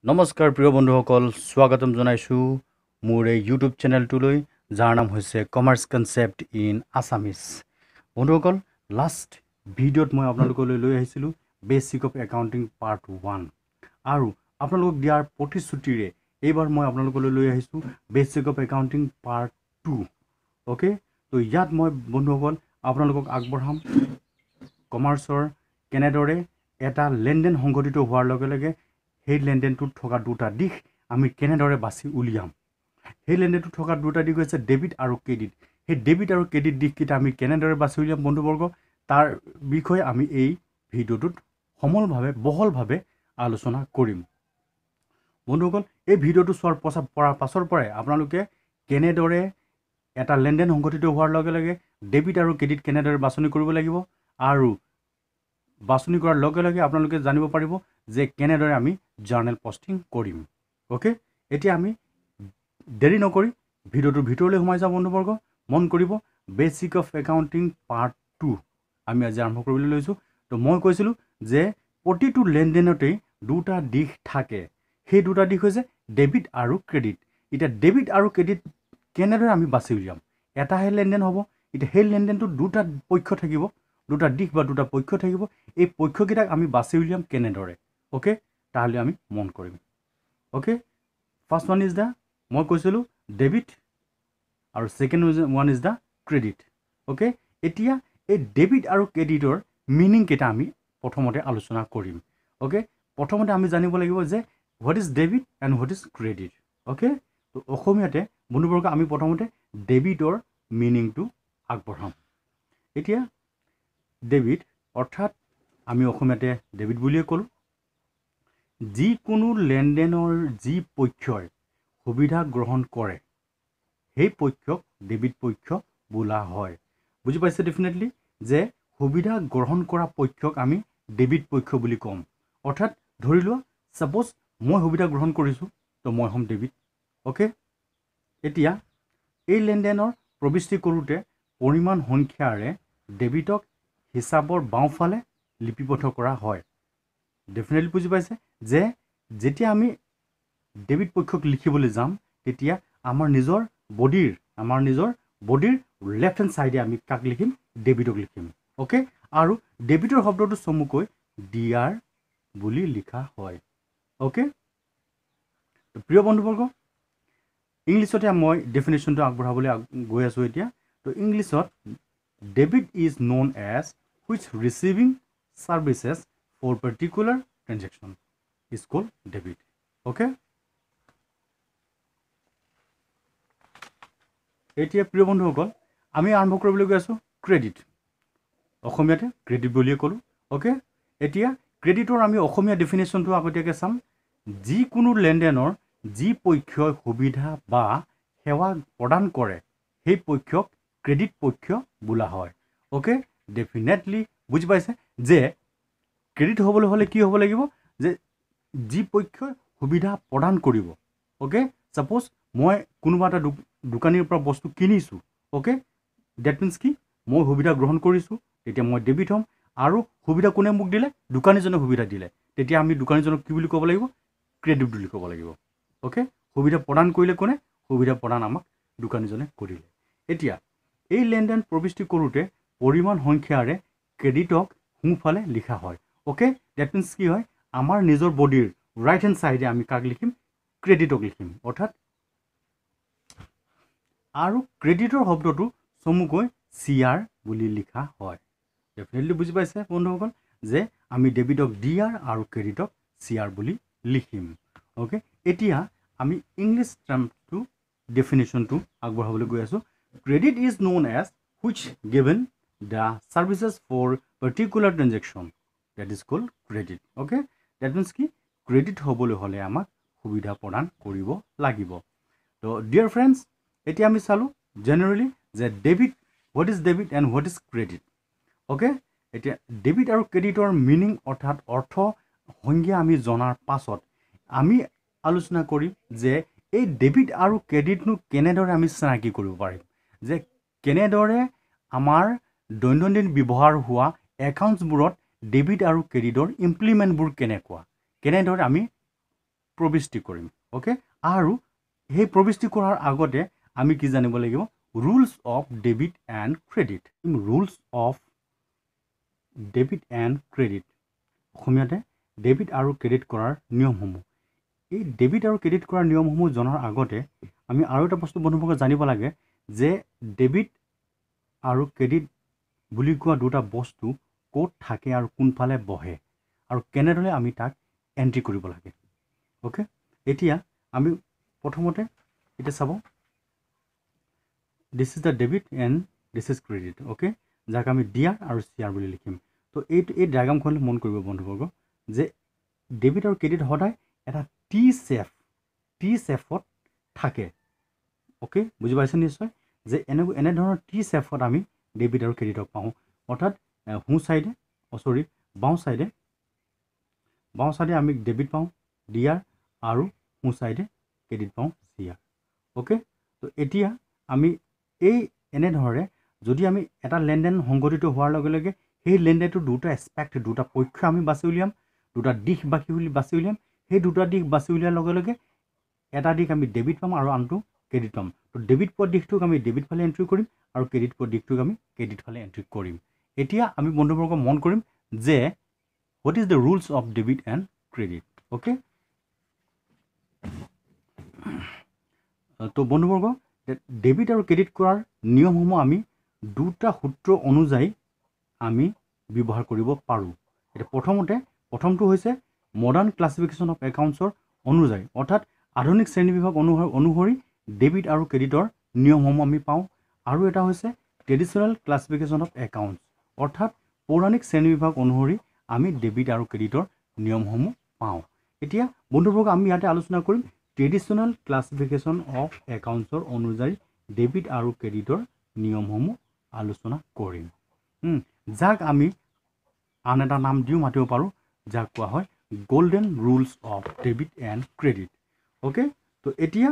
নমস্কাৰ প্ৰিয় বন্ধুসকল স্বাগতম জনাইছো মোৰ এই ইউটিউব চেনেলটোলৈ যাৰ নাম হৈছে কমাৰ্চ কনসেপ্ট ইন আসামিজ বন্ধুসকল লাষ্ট ভিডিঅ'ত মই আপোনালোকলৈ লৈ আহিছিলোঁ বেসিক অফ একাউণ্টিং পাৰ্ট 1 আৰু আপোনালোকক দিয়াৰ প্ৰতিশ্ৰুতিৰে এইবাৰ মই আপোনালোকলৈ লৈ আহিছোঁ basic of accounting part 2 okay তো ইয়াত মই বন্ধুসকল আপোনালোকক আগবঢ়াম কমাৰ্চৰ কেনেদৰে এটা লেনদেন সংঘটিত হোৱাৰ লগে লগে সেই লেনদেনটোত থকা দুটা দিশ আমি কেনেদৰে বাছি উলিয়াম সেই লেনদেনটোত থকা দুটা দিশ হৈছে ডেবিট আৰু ক্ৰেডিট সেই ডেবিট আৰু ক্ৰেডিট দিশকেইটা আমি কেনেদৰে বাছি উলিয়াম বন্ধুবৰ্গ তাৰ বিষয়ে আমি এই ভিডিঅ'টোত সমলভাৱে বহলভাৱে আলোচনা কৰিম বন্ধুসকল এই ভিডিঅ'টো চোৱাৰ পাছৰ পৰাই আপোনালোকে কেনেদৰে এটা লেনদেন সংঘটিত হোৱাৰ লগে লগে ডেবিট আৰু ক্ৰেডিট কেনেদৰে বাছনি কৰিব লাগিব আৰু বাছনি কৰাৰ লগে লগে আপোনালোকে জানিব পাৰিব যে কেনেদৰে আমি জাৰ্নেল পোষ্টিং কৰিম ওকে এতিয়া আমি দেৰি নকৰি ভিডিঅ'টোৰ ভিতৰলৈ সোমাই যাওঁ বন্ধুবৰ্গ মন কৰিব বেসিক অফ একাউণ্টিং পাৰ্ট 2 আমি আজি আৰম্ভ কৰিবলৈ লৈছোঁ তো মই কৈছিলোঁ যে প্ৰতিটো লেনদেনতেই দুটা দিশ থাকে সেই দুটা দিশ হৈছে ডেবিট আৰু ক্ৰেডিট এতিয়া ডেবিট আৰু ক্ৰেডিট কেনেদৰে আমি বাছি উলিয়াম এটাহে লেনদেন হ'ব এতিয়া সেই লেনদেনটোত দুটা পক্ষ থাকিব দুটা দিশ বা দুটা পক্ষ থাকিব এই পক্ষকেইটাক আমি বাছি উলিয়াম কেনেদৰে ওকে তাহলে আমি মন কৰিম okay first one is the মই কৈছিলোঁ ডেবিট আৰু second one is the credit okay এতিয়া এই ডেবিট আৰু ক্ৰেডিটৰ মিনিং কেইটা আমি প্ৰথমতে আলোচনা কৰিম ওকে প্ৰথমতে আমি জানিব লাগিব যে what is debit and what is credit okay তো অসমীয়াতে বন্ধুবৰ্গ আমি প্ৰথমতে ডেবিটৰ মিনিংটো আগবঢ়াম এতিয়া ডেবিট অৰ্থাৎ আমি অসমীয়াতে ডেবিট বুলিয়ে ক'লোঁ যিকোনো লেনদেনৰ যি পক্ষই সুবিধা গ্ৰহণ কৰে সেই পক্ষক ডেবিট পক্ষ বোলা হয় বুজি পাইছে ডেফিনেটলি যে সুবিধা গ্ৰহণ কৰা পক্ষক আমি ডেবিট পক্ষ বুলি ক'ম অৰ্থাৎ ধৰি লোৱা সাপোজ মই সুবিধা গ্ৰহণ কৰিছোঁ তো মই হ'ম ডেবিট ওকে এতিয়া এই লেনদেনৰ প্ৰবিষ্টি কৰোঁতে পৰিমাণ সংখ্যাৰে ডেবিটক হিচাপৰ বাওঁফালে লিপিবদ্ধ কৰা হয় ডেফিনেটলি বুজি পাইছে যে যেতিয়া আমি ডেবিট পক্ষক লিখিবলৈ যাম তেতিয়া আমাৰ নিজৰ বডিৰ লেফ্ট হেণ্ড সাইডে আমি কাক লিখিম ডেবিটক লিখিম ওকে আৰু ডেবিটৰ শব্দটো চমুকৈ ডিআৰ বুলি লিখা হয় ওকে প্ৰিয় বন্ধুবৰ্গ ইংলিছতে মই ডেফিনেশ্যনটো আগবঢ়াবলৈ গৈ আছোঁ এতিয়া তো ইংলিছত debit is known as which receiving services for particular transaction is called debit okay এতিয়া প্ৰিয় বন্ধুসকল আমি আৰম্ভ কৰিবলৈ গৈ আছোঁ ক্ৰেডিট অসমীয়াতে ক্ৰেডিট বুলিয়ে ক'লোঁ ওকে এতিয়া ক্ৰেডিটৰ আমি অসমীয়া ডেফিনেশ্যনটো আগতীয়াকৈ চাম যিকোনো লেনদেনৰ যি পক্ষই সুবিধা বা সেৱা প্ৰদান কৰে সেই পক্ষক ক্ৰেডিট পক্ষ বোলা হয় ওকে ডেফিনেটলি বুজি পাইছে যে ক্ৰেডিট হ'বলৈ হ'লে কি হ'ব লাগিব যে যি পক্ষই সুবিধা প্ৰদান কৰিব ওকে সাপোজ মই কোনোবা এটা দোকানীৰ পৰা বস্তু কিনিছোঁ ওকে ডেট মিন্স কি মই সুবিধা গ্ৰহণ কৰিছোঁ তেতিয়া মই ডেবিট হ'ম আৰু সুবিধা কোনে মোক দিলে দোকানীজনে সুবিধা দিলে তেতিয়া আমি দোকানীজনক কি বুলি ক'ব লাগিব ক্ৰেডিট বুলি ক'ব লাগিব ওকে সুবিধা প্ৰদান কৰিলে কোনে সুবিধা প্ৰদান আমাক দোকানীজনে কৰিলে এতিয়া এই লেনদেন প্ৰবিষ্টি কৰোঁতে পৰিমাণ সংখ্যাৰে ক্ৰেডিটক সোঁফালে লিখা হয় ওকে ডেট মিন্স কি হয় আমাৰ নিজৰ বডিৰ ৰাইট হেণ্ড সাইডে আমি কাক লিখিম ক্ৰেডিটক লিখিম অৰ্থাৎ আৰু ক্ৰেডিটৰ শব্দটো চমুকৈ চিআৰ বুলি লিখা হয় ডেফিনেটলি বুজি পাইছে বন্ধুসকল যে আমি ডেবিটক ডিআৰ আৰু ক্ৰেডিটক চিআৰ বুলি লিখিম ওকে এতিয়া আমি ইংলিছ টাৰ্মটো ডেফিনেশ্যনটো আগবঢ়াবলৈ গৈ আছোঁ credit is known as which given the services for particular transaction that is called credit okay that means কি ক্ৰেডিট হ'বলৈ হ'লে আমাক সুবিধা প্ৰদান কৰিব লাগিব তো ডিয়াৰ ফ্ৰেণ্ডছ এতিয়া আমি চালোঁ জেনেৰেলি যে debit what is debit and what is credit okay এতিয়া ডেবিট আৰু ক্ৰেডিটৰ মিনিং অৰ্থাৎ অৰ্থ সংজ্ঞা আমি জনাৰ পাছত আমি আলোচনা কৰিম যে এই ডেবিট আৰু ক্ৰেডিটনো কেনেদৰে আমি চিনাকি কৰিব পাৰিম যে কেনেদৰে আমাৰ দৈনন্দিন ব্যৱহাৰ হোৱা একাউণ্টছবোৰত ডেবিট আৰু ক্ৰেডিটৰ ইমপ্লিমেণ্টবোৰ কেনেদৰে আমি প্ৰবিষ্টি কৰিম ওকে আৰু সেই প্ৰবিষ্টি কৰাৰ আগতে আমি কি জানিব লাগিব rules of debit and credit rules of debit and credit অসমীয়াতে ডেবিট আৰু ক্ৰেডিট কৰাৰ নিয়মসমূহ এই ডেবিট আৰু ক্ৰেডিট কৰাৰ নিয়মসমূহ জনাৰ আগতে আমি আৰু এটা বস্তু বন্ধুবৰ্গ জানিব লাগে যে ডেবিট আৰু ক্ৰেডিট বুলি কোৱা দুটা বস্তু ক'ত থাকে আৰু কোনফালে বহে আৰু কেনেদৰে আমি তাক এন্ট্ৰি কৰিব লাগে ওকে এতিয়া আমি প্ৰথমতে এটা চাব this is the debit and this is credit okay যাক আমি ডিআৰ আৰু সিআৰ বুলি লিখিম তো এই ডায়াগ্ৰামখন মন কৰিব বন্ধুবৰ্গ যে ডেবিট আৰু ক্ৰেডিট সদায় এটা টি শেপত থাকে ওকে বুজি পাইছে নিশ্চয় যে এনে ধৰণৰ টি শেপত আমি ডেবিট আৰু ক্ৰেডিটক পাওঁ অৰ্থাৎ হু সাইডে সৰি বাওঁ সাইডে আমি ডেবিট পাওঁ ডিআৰ আৰু হু সাইডে ক্ৰেডিট পাওঁ সিআৰ ওকে তো এতিয়া আমি এই এনেধৰণে যদি আমি এটা লেনদেন সংঘটিত হোৱাৰ লগে লগে সেই লেনদেনটো দুটা এস্পেক্ট দুটা পক্ষ আমি বাছি উলিয়াম দুটা দিশ বাছি উলিয়াম সেই দুটা দিশ বাছি উলিয়াৰ লগে লগে এটা দিশ আমি ডেবিট পাম আৰু আনটো ক্ৰেডিট পাম তো ডেবিট পোৱা দিশটোক আমি ডেবিট ফালে এন্ট্ৰি কৰিম আৰু ক্ৰেডিট পোৱা দিশটোক আমি ক্ৰেডিট ফালে এন্ট্ৰি কৰিম এতিয়া আমি বন্ধুবৰ্গ মন কৰিম যে what is the rules of debit and credit okay তো বন্ধুবৰ্গ ডেবিট আৰু ক্ৰেডিট কৰাৰ নিয়মসমূহ আমি দুটা সূত্ৰ অনুযায়ী আমি ব্যৱহাৰ কৰিব পাৰোঁ এতিয়া প্ৰথমটো হৈছে মডাৰ্ণ ক্লাছিফিকেশ্যন অফ একাউণ্টছৰ অনুযায়ী অৰ্থাৎ আধুনিক শ্ৰেণীবিভাগ অনুসৰি ডেবিট আৰু ক্ৰেডিটৰ নিয়মসমূহ আমি পাওঁ আৰু এটা হৈছে ট্ৰেডিশ্যনেল ক্লাছিফিকেশ্যন অফ একাউণ্টছ অৰ্থাৎ পৌৰাণিক শ্ৰেণীবিভাগ অনুসৰি আমি ডেবিট আৰু ক্ৰেডিটৰ নিয়মসমূহ পাওঁ এতিয়া বন্ধুবৰ্গ আমি ইয়াতে আলোচনা কৰিম ট্ৰেডিশ্যনেল ক্লাছিফিকেশ্যন অফ একাউণ্টছৰ অনুযায়ী ডেবিট আৰু ক্ৰেডিটৰ নিয়মসমূহ আলোচনা কৰিম যাক আমি আন এটা নাম দিও মাতিব পাৰোঁ যাক কোৱা হয় golden rules of debit and credit okay তো এতিয়া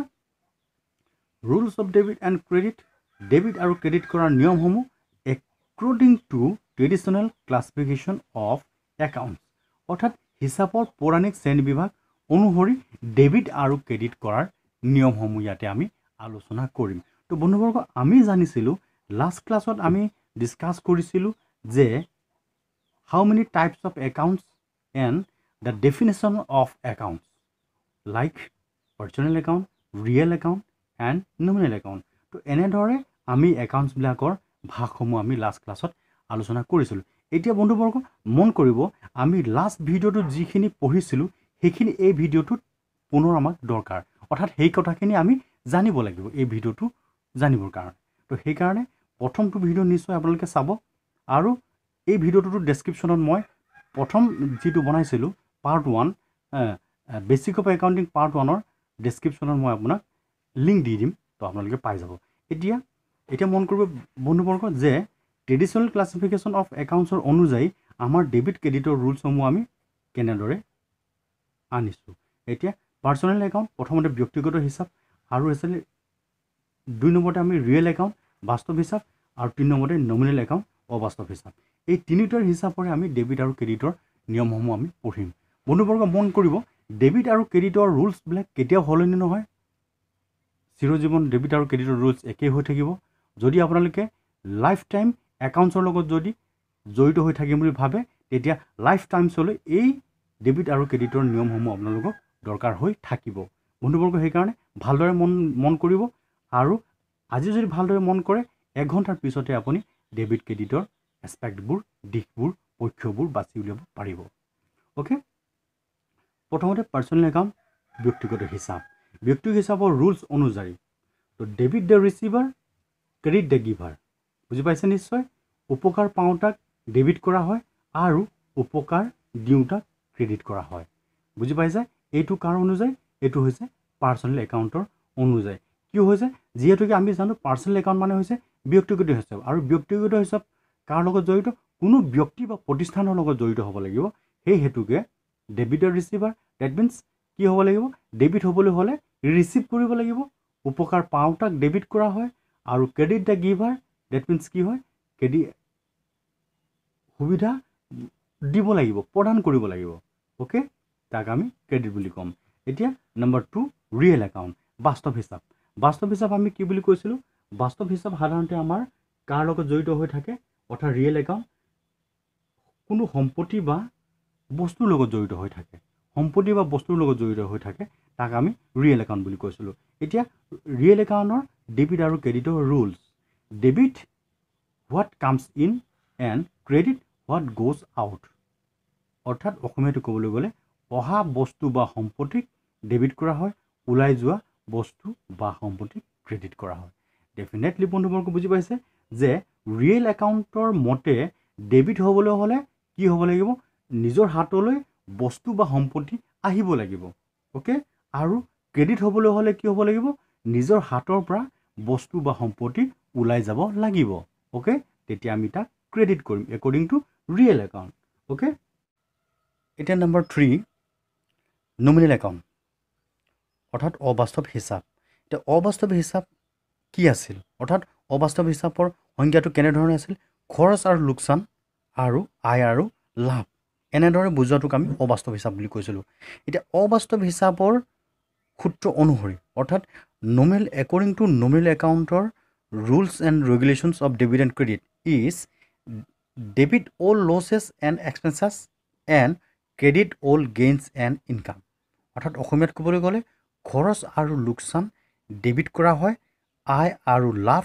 rules of debit and credit debit আৰু ক্ৰেডিট কৰাৰ নিয়মসমূহ according to traditional classification of accounts অৰ্থাৎ হিচাপৰ পৌৰাণিক শ্ৰেণীবিভাগ অনুসৰি ডেবিট আৰু ক্ৰেডিট কৰাৰ নিয়মসমূহ ইয়াতে আমি আলোচনা কৰিম তো বন্ধুবৰ্গ আমি জানিছিলোঁ লাষ্ট ক্লাছত আমি ডিছকাছ কৰিছিলোঁ যে how many types of accounts and the definition of accounts like personal account real account and nominal account তো এনেদৰে আমি একাউণ্টছবিলাকৰ ভাগসমূহ আমি লাষ্ট ক্লাছত আলোচনা কৰিছিলোঁ এতিয়া বন্ধুবৰ্গ মন কৰিব আমি লাষ্ট ভিডিঅ'টোত যিখিনি পঢ়িছিলোঁ সেইখিনি এই ভিডিঅ'টোত পুনৰ আমাক দৰকাৰ অৰ্থাৎ সেই কথাখিনি আমি জানিব লাগিব এই ভিডিঅ'টো জানিবৰ কাৰণে তো সেইকাৰণে প্ৰথমটো ভিডিঅ' নিশ্চয় আপোনালোকে চাব আৰু এই ভিডিঅ'টোৰ ডেছক্ৰিপশ্যনত মই প্ৰথম যিটো বনাইছিলোঁ part 1 basic of accounting part 1ৰ ডেছক্ৰিপশ্যনত মই আপোনাক লিংক দি দিম তো আপোনালোকে পাই যাব এতিয়া মন কৰিব বন্ধুবৰ্গ যে ট্ৰেডিশ্যনেল ক্লাছিফিকেশ্যন অফ একাউণ্টছৰ অনুযায়ী আমাৰ ডেবিট ক্ৰেডিটৰ ৰুলছসমূহ আমি কেনেদৰে আনিছোঁ এতিয়া পাৰ্চনেল একাউণ্ট প্ৰথমতে ব্যক্তিগত হিচাপ আৰু হৈছে 2 নম্বৰতে আমি ৰিয়েল একাউণ্ট বাস্তৱ হিচাপ আৰু 3 নম্বৰতে নমিনেল একাউণ্ট অবাস্তৱ হিচাপ এই তিনিটাৰ হিচাপৰে আমি ডেবিট আৰু ক্ৰেডিটৰ নিয়মসমূহ আমি পঢ়িম বন্ধুবৰ্গ মন কৰিব ডেবিট আৰু ক্ৰেডিটৰ ৰুলছবিলাক কেতিয়াও সলনি নহয় চিৰজীৱন ডেবিট আৰু ক্ৰেডিটৰ ৰুলছ একেই হৈ থাকিব যদি আপোনালোকে লাইফ টাইম একাউণ্টছৰ লগত যদি জড়িত হৈ থাকিম বুলি ভাবে তেতিয়া লাইফ টাইমছলৈ এই ডেবিট আৰু ক্ৰেডিটৰ নিয়মসমূহ আপোনালোকক দৰকাৰ হৈ থাকিব বন্ধুবৰ্গ সেইকাৰণে ভালদৰে মন কৰিব আৰু আজি যদি ভালদৰে মন কৰে 1 ঘণ্টাৰ পিছতে আপুনি ডেবিট ক্ৰেডিটৰ এস্পেক্টবোৰ দিশবোৰ পক্ষবোৰ বাছি উলিয়াব পাৰিব ওকে প্ৰথমতে পাৰ্চনেল একাউণ্ট ব্যক্তিগত হিচাপৰ ৰুলছ অনুযায়ী তো debit the receiver credit the giver বুজি পাইছে নিশ্চয় উপকাৰ পাওঁতাক ডেবিট কৰা হয় আৰু উপকাৰ দিওঁতাক ক্ৰেডিট কৰা হয় বুজি পাইছে এইটো কাৰ অনুযায়ী এইটো হৈছে পাৰ্চনেল একাউণ্টৰ অনুযায়ী কি হৈছে যিহেতুকে আমি জানো পাৰ্চনেল একাউণ্ট মানে হৈছে ব্যক্তিগত হিচাপ আৰু ব্যক্তিগত হিচাপ কাৰ লগত জড়িত কোনো ব্যক্তি বা প্ৰতিষ্ঠানৰ লগত জড়িত হ'ব লাগিব সেই হেতুকে debit the receiver that means কি হ'ব লাগিব ডেবিট হ'বলৈ হ'লে ৰিচিভ কৰিব লাগিব উপকাৰ পাওঁতাক ডেবিট কৰা হয় আৰু credit the giver that means কি হয় ক্ৰেডিট সুবিধা দিব লাগিব প্ৰদান কৰিব লাগিব ওকে তাক আমি ক্ৰেডিট বুলি ক'ম এতিয়া নম্বৰ 2 ৰিয়েল একাউণ্ট বাস্তৱ হিচাপ। বাস্তৱ হিচাপ আমি কি বুলি কৈছিলোঁ? বাস্তৱ হিচাপ সাধাৰণতে আমাৰ কাৰ লগত জড়িত হৈ থাকে, অৰ্থাৎ ৰিয়েল একাউণ্ট কোনো সম্পত্তি বা বস্তুৰ লগত জড়িত হৈ থাকে। সম্পত্তি বা বস্তুৰ লগত জড়িত হৈ থাকে, তাক আমি ৰিয়েল একাউণ্ট বুলি কৈছিলোঁ। এতিয়া ৰিয়েল একাউণ্টৰ ডেবিট আৰু ক্ৰেডিটৰ rules. Debit what comes in and credit what goes out. অৰ্থাৎ অসমীয়াটো ক'বলৈ গ'লে অহা বস্তু বা সম্পত্তিক ডেবিট কৰা হয়, ওলাই যোৱা বস্তু বা সম্পত্তিক ক্ৰেডিট কৰা হয়। ডেফিনেটলি বন্ধুবৰ্গ বুজি পাইছে যে ৰিয়েল একাউণ্টৰ মতে ডেবিট হ'বলৈ হ'লে কি হ'ব লাগিব? নিজৰ হাতলৈ বস্তু বা সম্পত্তি আহিব লাগিব। অ'কে, আৰু ক্ৰেডিট হ'বলৈ হ'লে কি হ'ব লাগিব? নিজৰ হাতৰ পৰা বস্তু বা সম্পত্তি ওলাই যাব লাগিব। অ'কে, তেতিয়া আমি তাক ক্ৰেডিট কৰিম according to real account. Okay, এতিয়া নম্বৰ 3 নমিনেল একাউণ্ট অৰ্থাৎ অবাস্তৱ হিচাপ। এতিয়া অবাস্তৱ হিচাপ কি আছিল? অৰ্থাৎ অবাস্তৱ হিচাপৰ সংজ্ঞাটো কেনেধৰণে আছিল? খৰচ আৰু লোকচান আৰু আয় আৰু লাভ এনেদৰে বুজোৱাটোক আমি অবাস্তৱ হিচাপ বুলি কৈছিলোঁ। এতিয়া অবাস্তৱ হিচাপৰ সূত্ৰ অনুসৰি অৰ্থাৎ নমিনেল একৰ্ডিং টু নমিনেল একাউণ্টৰ rules and regulations of debit and credit is debit all losses and expenses and credit all gains and income. অৰ্থাৎ অসমীয়াত ক'বলৈ গ'লে খৰচ আৰু লোকচান ডেবিট কৰা হয়, আয় আৰু লাভ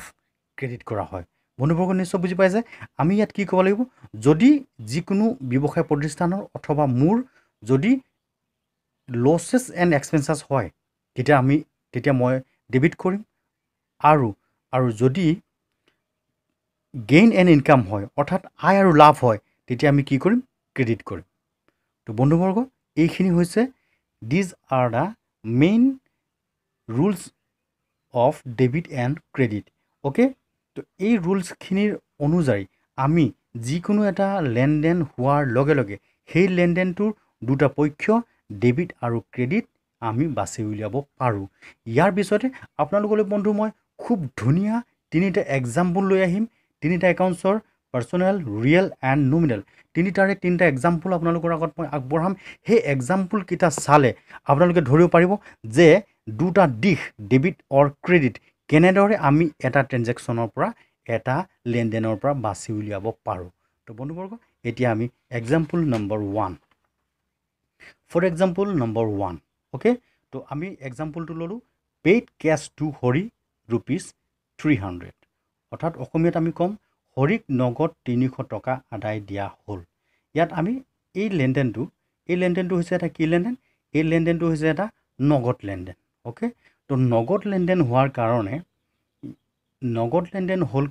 ক্ৰেডিট কৰা হয়। বন্ধুবৰ্গ নিশ্চয় বুজি পাইছে। আমি ইয়াত কি ক'ব লাগিব? যদি যিকোনো ব্যৱসায় প্ৰতিষ্ঠানৰ অথবা মোৰ যদি লছেছ এণ্ড এক্সপেন্সেছ হয়, তেতিয়া মই ডেবিট কৰিম, আৰু যদি গেইন এণ্ড ইনকাম হয় অৰ্থাৎ আয় আৰু লাভ হয়, তেতিয়া আমি কি কৰিম? ক্ৰেডিট কৰিম। তো বন্ধুবৰ্গ এইখিনি হৈছে these are the main rules of debit and credit. Okay, তো এই ৰুলছখিনিৰ অনুযায়ী আমি যিকোনো এটা লেনদেন হোৱাৰ লগে লগে সেই লেনদেনটোৰ দুটা পক্ষ ডেবিট আৰু ক্ৰেডিট আমি বাছি উলিয়াব পাৰোঁ। ইয়াৰ পিছতে আপোনালোকলৈ বন্ধু মই খুব ধুনীয়া 3টা এক্সাম্পল লৈ আহিম। 3টা একাউণ্টছৰ পাৰ্চনেল, ৰিয়েল এণ্ড নমিনেল 3টা এক্সাম্পল আপোনালোকৰ আগত মই আগবঢ়াম। সেই এক্সাম্পলকেইটা চালে আপোনালোকে ধৰিব পাৰিব যে দুটা দিশ ডেবিট অৰ ক্ৰেডিট কেনেদৰে আমি এটা ট্ৰেনজেকশ্যনৰ পৰা এটা লেনদেনৰ পৰা বাছি উলিয়াব পাৰোঁ। তো বন্ধুবৰ্গ এতিয়া আমি example number 1 for example number 1। Okay, তো আমি এক্সাম্পলটো ল'লোঁ পেইড কেছ টু হৰি ₹300। অৰ্থাৎ অসমীয়াত আমি ক'ম হৰিক নগদ 300 টকা আদায় দিয়া হ'ল। ইয়াত আমি এই লেনদেনটো হৈছে এটা কি লেনদেন? এই লেনদেনটো হৈছে এটা নগদ লেনদেন। অ'কে, তো নগদ লেনদেন হোৱাৰ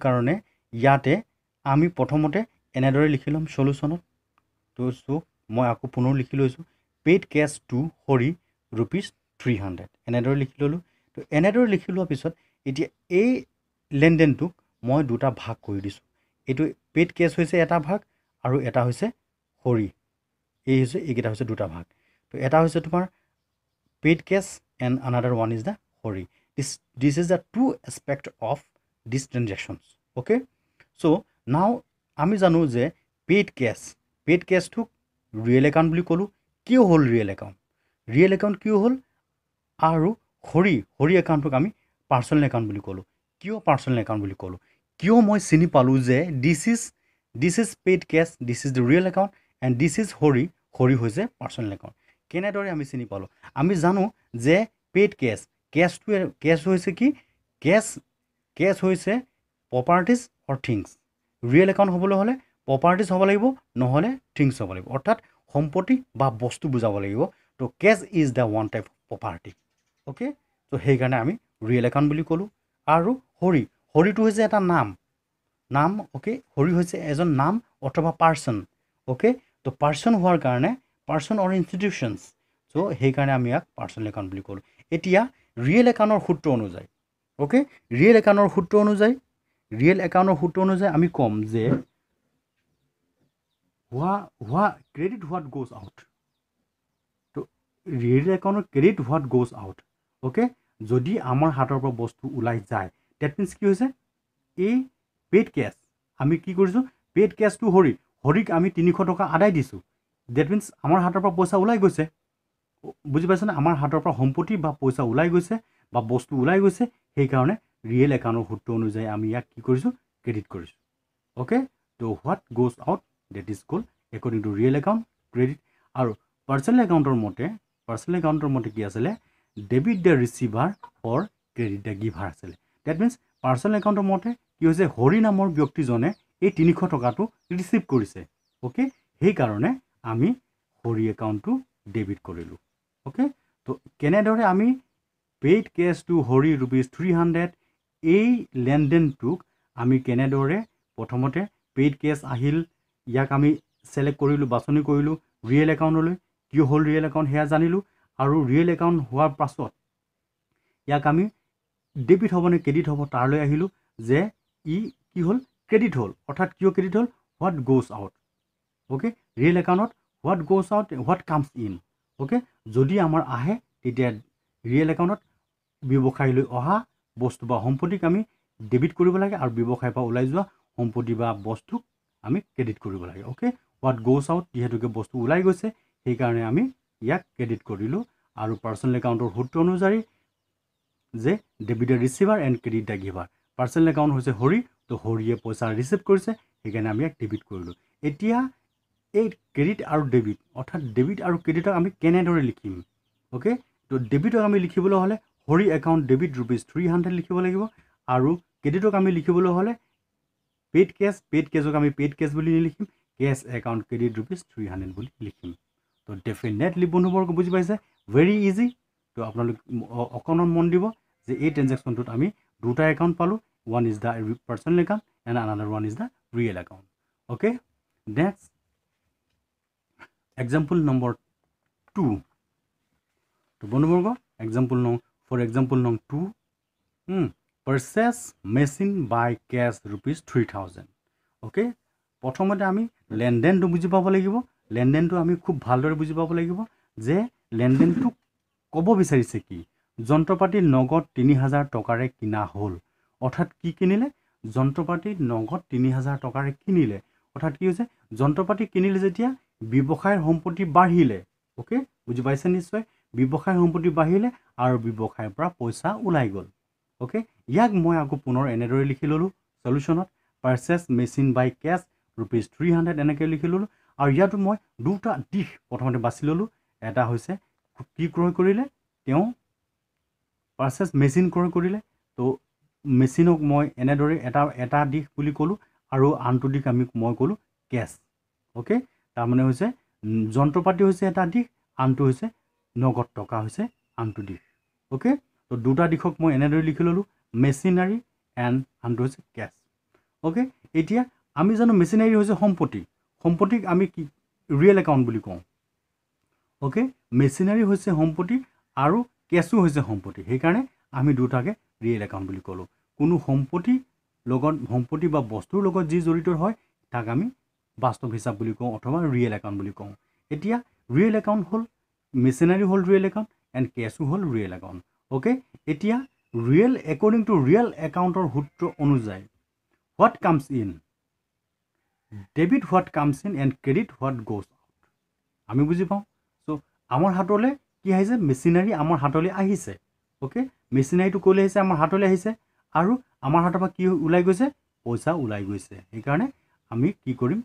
কাৰণে ইয়াতে আমি প্ৰথমতে এনেদৰে লিখি ল'ম চলুশ্যনত। তো মই আকৌ পুনৰ লিখি লৈছোঁ পেইড কেছ টু হৰি ₹300 এনেদৰে লিখি ল'লোঁ। তো এনেদৰে লিখি লোৱাৰ পিছত এতিয়া এই লেনদেনটোক মই দুটা ভাগ কৰি দিছোঁ। এইটো পেইড কেছ হৈছে এটা ভাগ আৰু এটা হৈছে হৰি। এইকেইটা হৈছে দুটা ভাগ। তো এটা হৈছে তোমাৰ paid cash and another one is the Hari. This is the two aspect of this transactions. Okay, so' now আমি জানো যে পেইড কেছটোক ৰিয়েল একাউণ্ট বুলি ক'লোঁ। কিয় হ'ল ৰিয়েল একাউণ্ট কিয় হ'ল? আৰু হৰি একাউণ্টটোক আমি পাৰ্চনেল একাউণ্ট বুলি ক'লোঁ। কিয় পাৰ্চনেল একাউণ্ট বুলি ক'লোঁ? কিয় মই চিনি পালোঁ যে this is paid cash, this is the real account and this is Hari হৈছে পাৰ্চনেল একাউণ্ট। কেনেদৰে আমি চিনি পালোঁ? আমি জানো যে পেইড কেছ হৈছে কি? কেছ হৈছে প্ৰপাৰ্টিজ অৰ থিংছ। ৰিয়েল একাউণ্ট হ'বলৈ হ'লে প্ৰপাৰ্টিজ হ'ব লাগিব, নহ'লে থিংছ হ'ব লাগিব, অৰ্থাৎ সম্পত্তি বা বস্তু বুজাব লাগিব। তো cash is the one type of property. Okay, তো সেইকাৰণে আমি ৰিয়েল একাউণ্ট বুলি ক'লোঁ। আৰু হৰিটো হৈছে এটা নাম। অ'কে, হৰি হৈছে এজন নাম অথবা পাৰ্চন। অ'কে, তো পাৰ্চন হোৱাৰ কাৰণে পাৰ্চন অৰ ইনষ্টিটিউশ্যনছ, চ' সেইকাৰণে আমি ইয়াক পাৰ্চনেল একাউণ্ট বুলি ক'লোঁ। এতিয়া ৰিয়েল একাউণ্টৰ সূত্ৰ অনুযায়ী ৰিয়েল একাউণ্টৰ সূত্ৰ অনুযায়ী আমি ক'ম যে ক্ৰেডিট হোৱাট গোজ আউট। তো ৰিয়েল একাউণ্টৰ credit what goes out. Okay, যদি আমাৰ হাতৰ পৰা বস্তু ওলাই যায়, ডেট মিনছ কি হৈছে? এই পেইড কেছ আমি কি কৰিছোঁ? পেইড কেছ টু হৰিক আমি 300 টকা আদায় দিছোঁ। ডেট মিনছ আমাৰ হাতৰ পৰা পইচা ওলাই গৈছে। বুজি পাইছেনে আমাৰ হাতৰ পৰা সম্পত্তি বা পইচা ওলাই গৈছে বা বস্তু ওলাই গৈছে সেইকাৰণে ৰিয়েল একাউণ্টৰ সূত্ৰ অনুযায়ী আমি ইয়াক কি কৰিছোঁ ক্ৰেডিট কৰিছোঁ ওকে তো what goes out that is called according to real account credit আৰু পাৰ্চনেল একাউণ্টৰ মতে কি আছিলে debit the receiver for credit the giver আছিলে ডেট মিনছ পাৰ্চনেল একাউণ্টৰ মতে কি হৈছে হৰি নামৰ ব্যক্তিজনে এই 300 টকাটো ৰিচিভ কৰিছে ওকে সেইকাৰণে আমি হৰি একাউণ্টটো ডেবিট কৰিলোঁ ওকে তো কেনেদৰে আমি পেইড কেছ টু হৰি ₹300 এই লেনদেনটোক আমি কেনেদৰে প্ৰথমতে পেইড কেছ আহিল ইয়াক আমি সিলেক্ট কৰিলোঁ বাছনি কৰিলোঁ ৰিয়েল একাউণ্টলৈ কিয় হ'ল ৰিয়েল একাউণ্ট সেয়া জানিলোঁ আৰু ৰিয়েল একাউণ্ট হোৱাৰ পাছত ইয়াক আমি ডেবিট হ'ব নে ক্ৰেডিট হ'ব তাৰলৈ আহিলোঁ যে ই কি হ'ল ক্ৰেডিট হ'ল অৰ্থাৎ কিয় ক্ৰেডিট হ'ল what goes out okay real একাউণ্টত what goes out what comes in okay যদি আমাৰ আহে তেতিয়া ৰিয়েল একাউণ্টত ব্যৱসায়লৈ অহা বস্তু বা সম্পত্তিক আমি ডেবিট কৰিব লাগে আৰু ব্যৱসায়ৰ পৰা ওলাই যোৱা সম্পত্তি বা বস্তুক আমি ক্ৰেডিট কৰিব লাগে ওকে হোৱাট গোজ আউট যিহেতুকে বস্তু ওলাই গৈছে সেইকাৰণে আমি ইয়াক ক্ৰেডিট কৰিলোঁ আৰু পাৰ্চনেল একাউণ্টৰ সূত্ৰ অনুযায়ী যে debit the receiver and credit the giver personal account হৈছে হৰি তো হৰিয়ে পইচা ৰিচিভ কৰিছে সেইকাৰণে আমি ইয়াক ডেবিট কৰিলোঁ এতিয়া এই ক্ৰেডিট আৰু ডেবিট অৰ্থাৎ ডেবিট আৰু ক্ৰেডিটক আমি কেনেদৰে লিখিম ওকে তো ডেবিটক আমি লিখিবলৈ হ'লে হৰি একাউণ্ট ডেবিট ₹300 লিখিব লাগিব আৰু ক্ৰেডিটক আমি লিখিবলৈ হ'লে পেইড কেছক আমি পেইড কেছ বুলি লিখিম কেছ একাউণ্ট ক্ৰেডিট ₹300 বুলি লিখিম তো ডেফিনেটলি বন্ধুবৰ্গ বুজি পাইছে ভেৰি ইজি তো আপোনালোক অকণমান মন দিব যে এই ট্ৰেনজেকশ্যনটোত আমি দুটা একাউণ্ট পালোঁ one is the personal account and another one is the real account okay next example number 2 to বন্ধুবৰ্গ for example number 2 purchase machine by cash ₹3000 okay প্ৰথমতে আমি লেনদেনটো বুজি পাব লাগিব লেনদেনটো আমি খুব ভালদৰে বুজি পাব লাগিব যে লেনদেনটো ক'ব বিচাৰিছে কি যন্ত্ৰপাতি নগদ 3000 টকাৰে কিনা হ'ল অৰ্থাৎ কি কিনিলে যন্ত্ৰপাতি নগদ 3000 টকাৰে কিনিলে অৰ্থাৎ কি হৈছে যন্ত্ৰপাতি কিনিলে যেতিয়া ব্যৱসায়ৰ সম্পত্তি বাঢ়িলে ওকে বুজি পাইছে নিশ্চয় ব্যৱসায়ৰ সম্পত্তি বাঢ়িলে আৰু ব্যৱসায়ৰ পৰা পইচা ওলাই গ'ল ওকে ইয়াক মই আকৌ পুনৰ এনেদৰে লিখি ল'লোঁ সলিউশ্যনত পাৰ্চেছ মেচিন বাই কেছ ₹300 এনেকৈ লিখি ল'লোঁ আৰু ইয়াতো মই দুটা দিশ প্ৰথমতে বাছি ল'লোঁ এটা হৈছে কি ক্ৰয় কৰিলে তেওঁ পাৰ্চেছ মেচিন ক্ৰয় কৰিলে তো মেচিনক মই এনেদৰে এটা দিশ বুলি ক'লোঁ আৰু আনটো দিশ মই ক'লোঁ কেছ ওকে তাৰমানে হৈছে যন্ত্ৰপাতি হৈছে এটা দিশ আনটো হৈছে নগদ টকা হৈছে আনটো দিশ ওকে তো দুটা দিশক মই এনেদৰে লিখি ল'লোঁ মেচিনাৰী এণ্ড আনটো হৈছে কেছ ওকে এতিয়া আমি জানো মেচিনাৰী হৈছে সম্পত্তিক আমি কি ৰিয়েল একাউণ্ট বুলি কওঁ ওকে মেচিনাৰী হৈছে সম্পত্তি আৰু কেছো হৈছে সম্পত্তি সেইকাৰণে আমি দুটাকে ৰিয়েল একাউণ্ট বুলি ক'লোঁ কোনো সম্পত্তি বা বস্তুৰ লগত যি জড়িত হয় তাক আমি বাস্তৱ হিচাপ বুলি কওঁ অথবা ৰিয়েল একাউণ্ট বুলি কওঁ এতিয়া ৰিয়েল একাউণ্ট হ'ল মেচিনাৰী হ'ল ৰিয়েল একাউণ্ট এণ্ড কেছো হ'ল ৰিয়েল একাউণ্ট ওকে এতিয়া ৰিয়েল একৰ্ডিং টু ৰিয়েল একাউণ্টৰ সূত্ৰ অনুযায়ী what comes in debit what comes in and credit what goes out আমি বুজি পাওঁ চ' আমাৰ হাতলৈ কি আহিছে মেচিনাৰী আমাৰ হাতলৈ আহিছে ওকে মেচিনাৰীটো ক'লৈ আহিছে আমাৰ হাতলৈ আহিছে আৰু আমাৰ হাতৰ পৰা কি ওলাই গৈছে পইচা ওলাই গৈছে সেইকাৰণে আমি কি কৰিম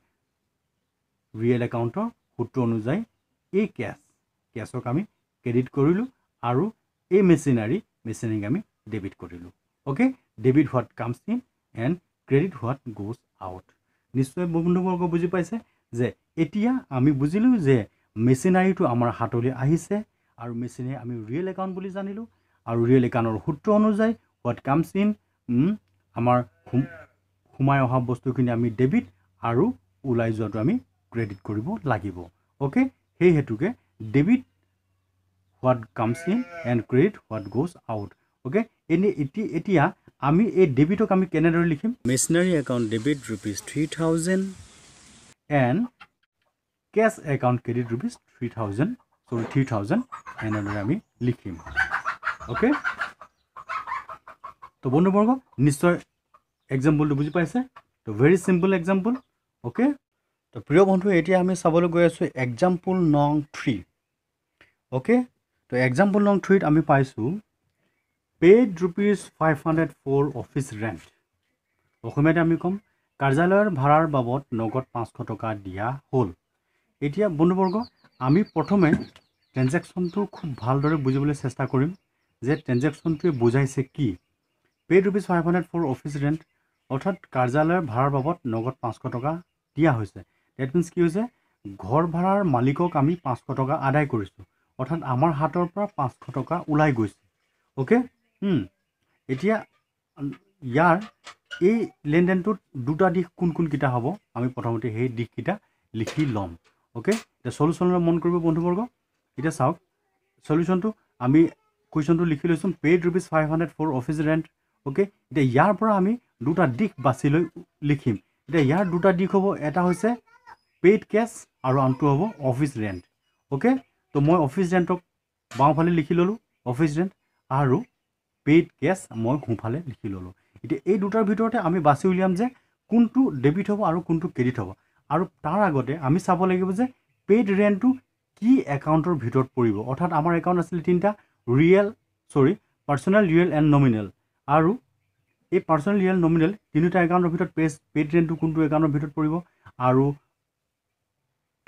ৰিয়েল একাউণ্টৰ সূত্ৰ অনুযায়ী এই কেছক আমি ক্ৰেডিট কৰিলোঁ আৰু এই মেচিনাৰীক আমি ডেবিট কৰিলোঁ okay debit what comes in and credit what goes out নিশ্চয় বন্ধুবৰ্গ বুজি পাইছে যে এতিয়া আমি বুজিলোঁ যে মেচিনাৰীটো আমাৰ হাতলৈ আহিছে আৰু মেচিনাৰী আমি ৰিয়েল একাউণ্ট বুলি জানিলোঁ আৰু ৰিয়েল একাউণ্টৰ সূত্ৰ অনুযায়ী হোৱাট কামছ ইন আমাৰ সোমাই অহা বস্তুখিনি আমি ডেবিট আৰু ওলাই যোৱাটো আমি ক্ৰেডিট কৰিব লাগিব ওকে সেই হেতুকে debit what comes in and credit what goes out okay এতিয়া আমি এই ডেবিটক আমি কেনেদৰে লিখিম machinery account debit ₹3000 and cash account credit ₹3000 এনেদৰে আমি লিখিম ওকে তো বন্ধুবৰ্গ নিশ্চয় এক্সাম্পলটো বুজি পাইছে তো ভেৰি চিম্পল এক্সাম্পল ওকে তো প্ৰিয় বন্ধু এতিয়া আমি চাবলৈ গৈ আছোঁ এক্সাম্পল নং 3 ওকে তো এক্সাম্পল নং 3 আমি পাইছোঁ পেইড ₹500 ফৰ অফিচ ৰেণ্ট অসমীয়াতে আমি ক'ম কাৰ্যালয়ৰ ভাড়াৰ বাবদ নগদ 500 টকা দিয়া হ'ল এতিয়া বন্ধুবৰ্গ আমি প্ৰথমে ট্ৰেনজেকশ্যনটো খুব ভালদৰে বুজিবলৈ চেষ্টা কৰিম যে ট্ৰেনজেকশ্যনটোৱে বুজাইছে কি পেইড ₹500 ফৰ অফিচ ৰেণ্ট অৰ্থাৎ কাৰ্যালয়ৰ ভাড়াৰ বাবদ নগদ 500 টকা দিয়া হৈছে ডেট মিনছ কি হৈছে ঘৰ ভাড়াৰ মালিকক আমি 500 টকা আদায় কৰিছোঁ অৰ্থাৎ আমাৰ হাতৰ পৰা 500 টকা ওলাই গৈছে ওকে এতিয়া ইয়াৰ এই লেনদেনটোত দুটা দিশ কোনকেইটা হ'ব আমি প্ৰথমতে সেই দিশকেইটা লিখি ল'ম ওকে এতিয়া সলিউশ্যনলৈ মন কৰিব বন্ধুবৰ্গ এতিয়া চাওক সলিউশ্যনটো আমি কুৱেশ্যনটো লিখি লৈছোঁ paid ₹500 for office rent okay এতিয়া ইয়াৰ পৰা আমি দুটা দিশ বাছি লৈ লিখিম এতিয়া ইয়াৰ দুটা দিশ হ'ব এটা হৈছে পেইড কেছ আৰু আনটো হ'ব অফিচ ৰেণ্ট ওকে তো মই অফিচ ৰেণ্টক বাওঁফালে লিখি ল'লোঁ অফিচ ৰেণ্ট আৰু পেইড কেছ মই সোঁফালে লিখি ল'লোঁ এতিয়া এই দুটাৰ ভিতৰতে আমি বাছি উলিয়াম যে কোনটো ডেবিট হ'ব আৰু কোনটো ক্ৰেডিট হ'ব আৰু তাৰ আগতে আমি চাব লাগিব যে পেইড ৰেণ্টটো কি একাউণ্টৰ ভিতৰত পৰিব অৰ্থাৎ আমাৰ একাউণ্ট আছিলে তিনিটা পাৰ্চনেল ৰিয়েল এণ্ড নমিনেল আৰু এই পাৰ্চনেল ৰিয়েল নমিনেল তিনিটা একাউণ্টৰ ভিতৰত পেইড ৰেণ্টটো কোনটো একাউণ্টৰ ভিতৰত পৰিব আৰু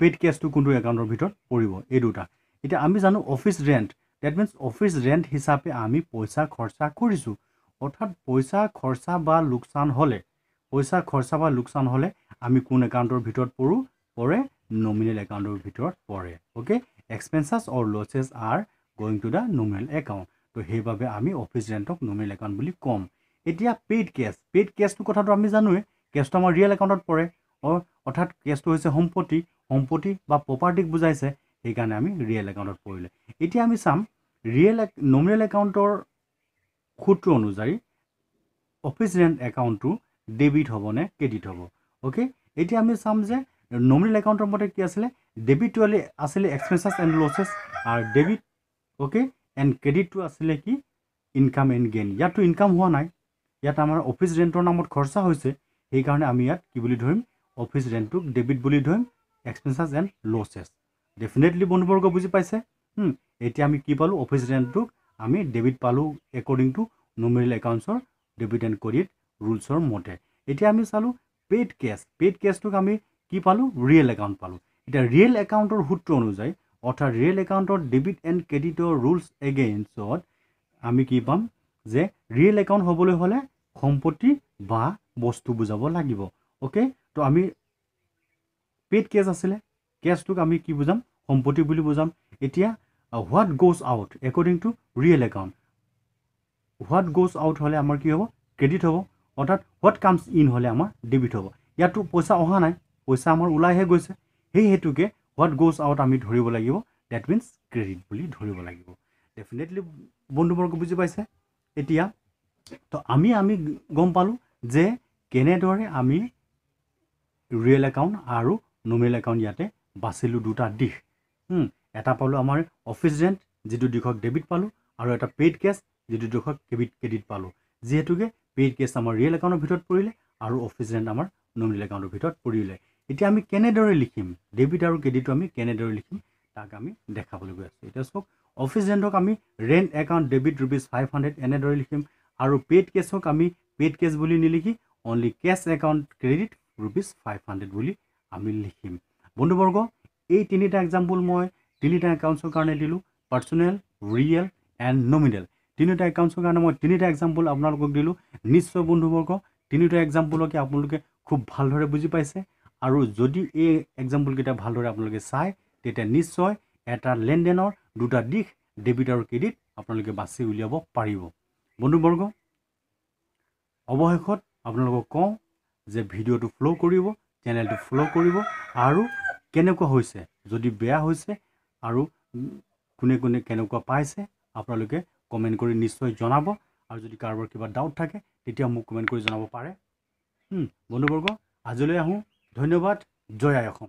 পেইড কেছটো কোনটো একাউণ্টৰ ভিতৰত পৰিব এই দুটা এতিয়া আমি জানো office rent that means office rent হিচাপে আমি পইচা খৰচা কৰিছোঁ অৰ্থাৎ পইচা খৰচা বা লোকচান হ'লে আমি কোন একাউণ্টৰ ভিতৰত পৰে নমিনেল একাউণ্টৰ ভিতৰত পৰে okay expenses or losses are going to the nominal account তো সেইবাবে আমি অফিচ ৰেণ্টক নমিনেল একাউণ্ট বুলি ক'ম এতিয়া পেইড কেছটো কথাটো আমি জানোৱে কেছটো আমাৰ ৰিয়েল একাউণ্টত পৰে অৰ্থাৎ কেছটো হৈছে সম্পত্তি বা প্ৰপাৰ্টিক বুজাইছে সেইকাৰণে আমি ৰিয়েল একাউণ্টত পৰিলে এতিয়া আমি চাম নমিনেল একাউণ্টৰ সূত্ৰ অনুযায়ী অফিচ ৰেণ্ট একাউণ্টটো ডেবিট হ'ব নে ক্ৰেডিট হ'ব ওকে এতিয়া আমি চাম যে নমিনেল একাউণ্টৰ মতে কি আছিলে ডেবিটটো আছিলে এক্সপেন্সেছ এণ্ড লছেছ আৰু ডেবিট ওকে এণ্ড ক্ৰেডিটটো আছিলে কি ইনকাম এণ্ড গেইন ইয়াততো ইনকাম হোৱা নাই ইয়াত আমাৰ অফিচ ৰেণ্টৰ নামত খৰচা হৈছে সেইকাৰণে আমি ইয়াত কি বুলি ধৰিম অফিচ ৰেণ্টটোক ডেবিট বুলি ধৰিম এক্সপেন্সেছ এণ্ড লছেছ ডেফিনেটলি বন্ধুবৰ্গ বুজি পাইছে এতিয়া আমি কি পালোঁ অফিচ ৰেণ্টটোক আমি ডেবিট পালোঁ একৰ্ডিং টু নমিনেল একাউণ্টছৰ ডেবিট এণ্ড ক্ৰেডিট ৰুলছৰ মতে এতিয়া আমি চালোঁ পেইড কেছটোক আমি কি পালোঁ ৰিয়েল একাউণ্ট পালোঁ এতিয়া ৰিয়েল একাউণ্টৰ সূত্ৰ অনুযায়ী অৰ্থাৎ ৰিয়েল একাউণ্টৰ ডেবিট এণ্ড ক্ৰেডিটৰ ৰুলছ এগেইনষ্টত আমি কি পাম যে ৰিয়েল একাউণ্ট হ'বলৈ হ'লে সম্পত্তি বা বস্তু বুজাব লাগিব ওকে তো আমি পেইড কেছ আছিলে কেছটোক আমি কি বুজাম সম্পত্তি বুলি বুজাম এতিয়া what goes out according to real account what goes out হ'লে আমাৰ কি হ'ব ক্ৰেডিট হ'ব অৰ্থাৎ হোৱাট কামছ ইন হ'লে আমাৰ ডেবিট হ'ব ইয়াতো পইচা অহা নাই পইচা আমাৰ ওলাইহে গৈছে সেই হেতুকে হোৱাট গোজ আউট আমি ধৰিব লাগিব ডেট মিনছ ক্ৰেডিট বুলি ধৰিব লাগিব ডেফিনেটলি বন্ধুবৰ্গ বুজি পাইছে এতিয়া তো আমি গম পালোঁ যে কেনেদৰে আমি ৰিয়েল একাউণ্ট আৰু নমিনেল একাউণ্ট ইয়াতে বাচিলোঁ দুটা দিশ এটা পালোঁ আমাৰ অফিচ ৰেণ্ট যিটো দিশক ডেবিট পালোঁ আৰু এটা পেইড কেছ যিটো দিশক ক্ৰেডিট পালোঁ যিহেতুকে পেইড কেছ আমাৰ ৰিয়েল একাউণ্টৰ ভিতৰত পৰিলে আৰু অফিচ ৰেণ্ট আমাৰ নমিনেল একাউণ্টৰ ভিতৰত পৰিলে এতিয়া আমি কেনেদৰে লিখিম ডেবিট আৰু ক্ৰেডিটটো আমি কেনেদৰে লিখিম তাক আমি দেখাবলৈ গৈ আছোঁ এতিয়া চাওক অফিচ ৰেণ্টক আমি ৰেণ্ট একাউণ্ট ডেবিট ₹500 এনেদৰে লিখিম আৰু পেইড কেছক আমি পেইড কেছ বুলি নিলিখি অনলি কেছ একাউণ্ট ক্ৰেডিট ₹500 বুলি আমি লিখিম বন্ধুবৰ্গ এই তিনিটা এক্সাম্পল মই তিনিটা একাউণ্টছৰ কাৰণে দিলোঁ পাৰ্চনেল ৰিয়েল এণ্ড নমিনেল তিনিটা একাউণ্টছৰ কাৰণে মই তিনিটা এক্সাম্পল আপোনালোকক দিলোঁ নিশ্চয় বন্ধুবৰ্গ তিনিটা এক্সাম্পলকে আপোনালোকে খুব ভালদৰে বুজি পাইছে আৰু যদি এই এক্সাম্পলকেইটা ভালদৰে আপোনালোকে চায় তেতিয়া নিশ্চয় এটা লেনদেনৰ দুটা দিশ ডেবিট আৰু ক্ৰেডিট আপোনালোকে বাছি উলিয়াব পাৰিব বন্ধুবৰ্গ অৱশেষত আপোনালোকক কওঁ যে ভিডিঅ'টো ফ'ল' কৰিব চেনেলটো ফ'ল' কৰিব আৰু কেনেকুৱা হৈছে যদি বেয়া হৈছে আৰু কোনে কেনেকুৱা পাইছে আপোনালোকে কমেণ্ট কৰি নিশ্চয় জনাব আৰু যদি কাৰোবাৰ কিবা ডাউট থাকে তেতিয়া মোক কমেণ্ট কৰি জনাব পাৰে বন্ধুবৰ্গ আজিলৈ আহোঁ ধন্যবাদ জয় আই অসম